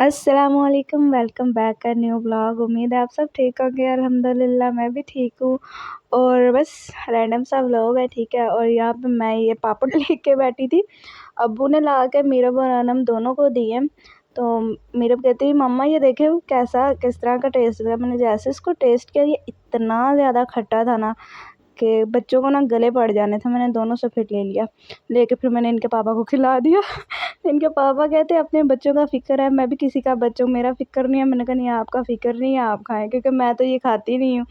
السلام علیکم، welcome back کا نیو بلاگ۔ امید ہے آپ سب ٹھیک ہوں گے۔ الحمدللہ میں بھی ٹھیک ہوں، اور بس رینڈم سا ولاگ ہے، ٹھیک ہے۔ اور یہاں پہ میں یہ پاپڑ لے کے بیٹھی تھی، ابو نے لا کے میرب اور انم دونوں کو دیے۔ تو میرب کہتی مما یہ دیکھے کس طرح کا ٹیسٹ تھا۔ میں نے جیسے اس کو ٹیسٹ کیا، یہ اتنا زیادہ کھٹا تھا نا کہ بچوں کو نا گلے پڑ جانے تھے۔ میں نے دونوں سے پھر لے کے پھر میں نے ان کے پاپا کو کھلا دیا۔ ان کے پاپا کہتے اپنے بچوں کا فکر ہے، میں بھی کسی کا بچوں میرا فکر نہیں ہے۔ میں نے کہا نہیں، آپ کا فکر نہیں ہے، آپ کھائیں، کیونکہ میں تو یہ کھاتی نہیں ہوں۔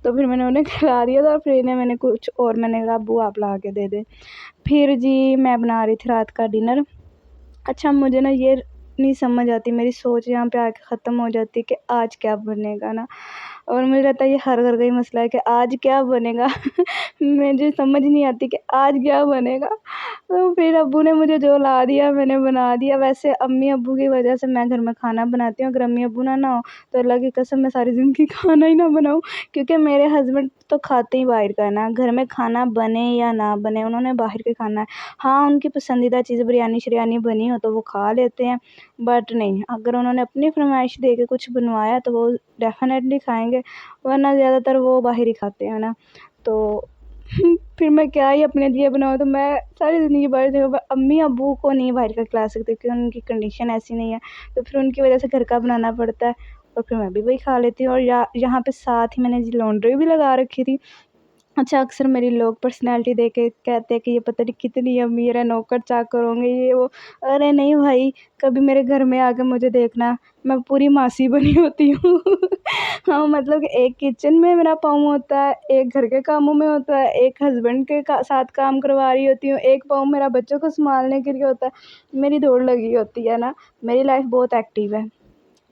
تو پھر میں نے انہیں کھلا دیا تھا، اور پھر انہیں میں نے کچھ اور میں نے کہا ابو آپ لا کے دے دیں۔ پھر جی میں بنا رہی تھی رات کا ڈنر۔ اچھا مجھے نا یہ نہیں سمجھ آتی، میری سوچ یہاں پہ آ کے ختم ہو جاتی ہے کہ آج کیا بنے گا نا۔ اور مجھے لگتا ہے یہ ہر گھر کا ہی مسئلہ ہے کہ آج کیا بنے گا۔ مجھے سمجھ نہیں آتی کہ آج کیا بنے گا۔ تو پھر ابو نے مجھے جو لا دیا میں نے بنا دیا۔ ویسے امی ابو کی وجہ سے میں گھر میں کھانا بناتی ہوں، اگر امی ابو نہ ہو تو اللہ کی قسم میں ساری زندگی کھانا ہی نہ بناؤں، کیونکہ میرے ہسبینڈ تو کھاتے ہی باہر کا ہے نا۔ گھر میں کھانا بنے یا نہ بنے انہوں نے باہر کے کھانا ہے۔ ہاں ان کی پسندیدہ چیز بریانی شریانی بنی ہو تو وہ کھا لیتے ہیں، بٹ نہیں، اگر انہوں نے اپنی فرمائش دے کے کچھ بنوایا تو وہ ڈیفینیٹلی کھائیں گے، ورنہ زیادہ تر وہ باہر ہی کھاتے ہیں نا۔ تو پھر میں کیا ہی اپنے لیے بناؤں۔ تو میں ساری زندگی باہر سے امی ابو کو نہیں باہر کا کھلا سکتے، کیونکہ ان کی کنڈیشن ایسی نہیں ہے، تو پھر ان کی وجہ سے گھر کا بنانا پڑتا ہے، اور پھر میں بھی وہی کھا لیتی ہوں۔ اور یہاں پہ ساتھ ہی میں نے لانڈری بھی لگا رکھی تھی۔ اچھا اکثر میری لوگ پرسنالٹی دیکھ کے کہتے ہیں کہ یہ پتہ نہیں کتنی امیر ہے، نوکر چاکر ہوں گے یہ وہ۔ ارے نہیں بھائی، کبھی میرے گھر میں آ کے مجھے دیکھنا، میں پوری ماسی بنی ہوتی ہوں۔ ہاں مطلب کہ ایک کچن میں میرا پاؤں ہوتا ہے، ایک گھر کے کاموں میں ہوتا ہے، ایک ہسبینڈ کے ساتھ کام کروا رہی ہوتی ہوں، ایک پاؤں میرا بچوں کو سنبھالنے کے لیے ہوتا ہے۔ میری دوڑ لگی ہوتی ہے نا، میری لائف بہت ایکٹیو ہے۔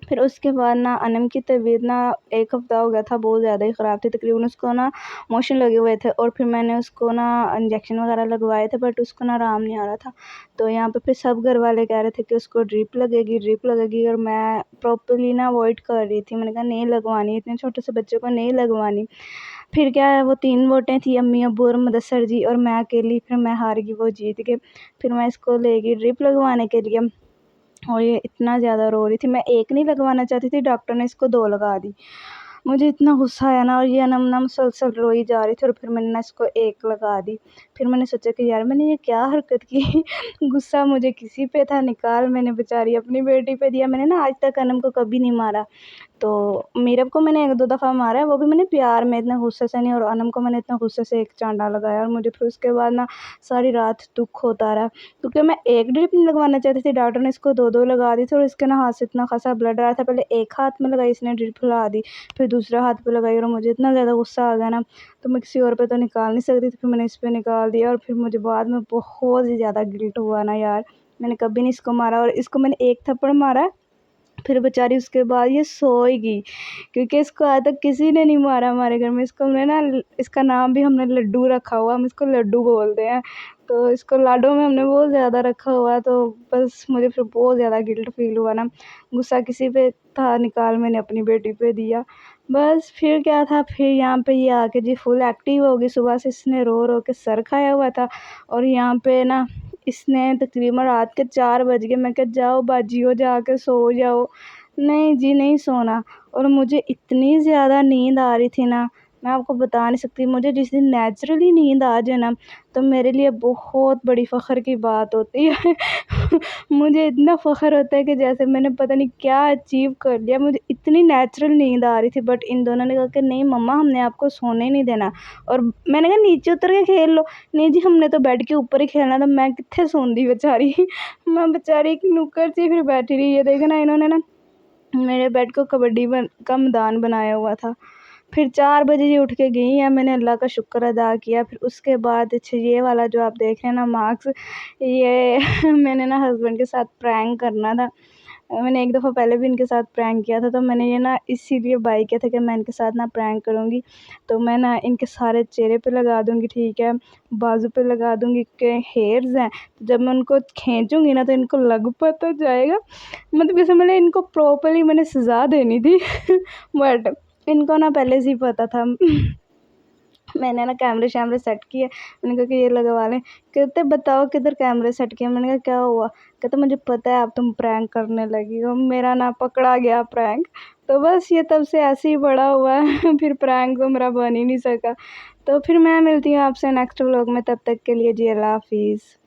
پھر اس کے بعد نا انم کی طبیعت نا ایک ہفتہ ہو گیا تھا، بہت زیادہ ہی خراب تھی، تقریباً اس کو نا موشن لگے ہوئے تھے، اور پھر میں نے اس کو نا انجیکشن وغیرہ لگوائے تھے، بٹ اس کو نا آرام نہیں آ رہا تھا۔ تو یہاں پہ پھر سب گھر والے کہہ رہے تھے کہ اس کو ڈرپ لگے گی، اور میں پراپرلی نا اوائڈ کر رہی تھی۔ میں نے کہا نہیں لگوانی، اتنے چھوٹے سے بچے کو نہیں لگوانی۔ پھر کیا ہے، وہ 3 ووٹیں تھیں، امی ابو اور مدثر جی اور میں اکیلی، پھر میں ہار گئی، وہ جیت گئے۔ پھر میں اس کو لے گئی ڈرپ لگوانے کے لیے، اور یہ اتنا زیادہ رو رہی تھی، میں ایک نہیں لگوانا چاہتی تھی، ڈاکٹر نے اس کو 2 لگا دی۔ مجھے اتنا غصہ آیا نا، اور یہ انم مسلسل روئی جا رہی تھی، اور پھر میں نے نا اس کو 1 لگا دی۔ پھر میں نے سوچا کہ یار میں نے یہ کیا حرکت کی۔ غصہ مجھے کسی پہ تھا نکال میں نے بیچاری اپنی بیٹی پہ دیا۔ میں نے نا آج تک انم کو کبھی نہیں مارا، تو میرب کو میں نے 1-2 دفعہ مارا ہے، وہ بھی میں نے پیار میں، اتنے غصے سے نہیں، اور انم کو میں نے اتنا غصے سے 1 چانڈا لگایا، اور مجھے پھر اس کے بعد نا ساری رات دکھ ہوتا رہا، کیونکہ میں 1 ڈرپ نہیں لگوانا چاہتی تھی، ڈاکٹر نے اس کو 2 لگا دی تھی، اور اس کے نا ہاتھ سے اتنا خاصا بلڈ آ رہا تھا۔ پہلے ایک ہاتھ میں لگائی اس نے ڈرپ ہلا دی، پھر دوسرے ہاتھ پہ لگائی، اور مجھے اتنا زیادہ غصہ آ گیا نا، تو میں کسی اور پہ تو نکال نہیں سکتی تھی، پھر میں نے اس پہ نکال دیا، اور پھر مجھے بعد میں بہت ہی زیادہ گلٹ ہوا نا یار، میں نے کبھی نہیں اس کو مارا، اور اس کو میں نے 1 تھپڑ مارا، پھر بیچاری اس کے بعد یہ سوئے گی، کیونکہ اس کو آج تک کسی نے نہیں مارا ہمارے گھر میں۔ اس کو میں نا اس کا نام بھی ہم نے لڈو رکھا ہوا، ہم اس کو لڈو بولتے ہیں، تو اس کو لاڈو میں ہم نے بہت زیادہ رکھا ہوا، تو بس مجھے پھر بہت زیادہ گلٹ فیل ہوا نا، غصہ کسی پہ تھا نکال میں نے اپنی بیٹی پہ دیا۔ بس پھر کیا تھا، پھر یہاں پہ یہ آ کے جی فل ایکٹیو ہو گئی، صبح سے اس نے رو کے سر کھایا ہوا تھا، اور یہاں پہ نا اس نے تقریباً رات کے 4 بج گئے، میں کہ جاؤ باجیو جا کے سو جاؤ، نہیں جی نہیں سونا، اور مجھے اتنی زیادہ نیند آ رہی تھی نا، میں آپ کو بتا نہیں سکتی۔ مجھے جس دن نیچرلی نیند آ جائے نا تو میرے لیے بہت بڑی فخر کی بات ہوتی ہے۔ مجھے اتنا فخر ہوتا ہے کہ جیسے میں نے پتہ نہیں کیا اچیو کر لیا، مجھے اتنی نیچرل نیند آ رہی تھی، بٹ ان دونوں نے کہا کہ نہیں مما ہم نے آپ کو سونے نہیں دینا، اور میں نے کہا نیچے اتر کے کھیل لو، نہیں جی ہم نے تو بیڈ کے اوپر ہی کھیلنا تھا، میں کتنے سوندی بیچاری۔ میں بیچاری ایک نکر سے پھر بیٹھی رہی، یہ دیکھنا انہوں نے نا میرے بیڈ کو کبڈی کا میدان بنایا ہوا تھا۔ پھر 4 بجے یہ اٹھ کے گئی ہیں، میں نے اللہ کا شکر ادا کیا۔ پھر اس کے بعد یہ والا جو آپ دیکھ رہے ہیں نا مارکس، یہ میں نے نا ہسبینڈ کے ساتھ پرینک کرنا تھا، میں نے 1 دفعہ پہلے بھی ان کے ساتھ پرینک کیا تھا، تو میں نے یہ نا اسی لیے بائی کیا تھا کہ میں ان کے ساتھ نا پرینک کروں گی، تو میں نا ان کے سارے چہرے پہ لگا دوں گی، ٹھیک ہے، بازو پہ لگا دوں گی، کہ ہیئرز ہیں، جب میں ان کو کھینچوں گی نا تو ان کو لگ پتہ جائے گا، مطلب جیسے میں نے ان کو پراپرلی میں نے سزا دینی تھی، بٹ ان کو نا پہلے سے ہی پتہ تھا۔ میں نے نا کیمرے شیمرے سیٹ کیے، میں نے کہا کہ یہ لگوا لیں، کہتے بتاؤ کدھر کیمرے سیٹ کیے، میں نے کہا کیا ہوا، کہتے مجھے پتہ ہے اب تم پرینک کرنے لگی ہو، میرا نا پکڑا گیا پرینک، تو بس یہ تب سے ایسے ہی بڑا ہوا ہے پھر پرینک تو میرا بن ہی نہیں سکا۔ تو پھر میں ملتی ہوں آپ سے نیکسٹ ولاگ میں، تب تک کے لیے جی اللہ حافظ۔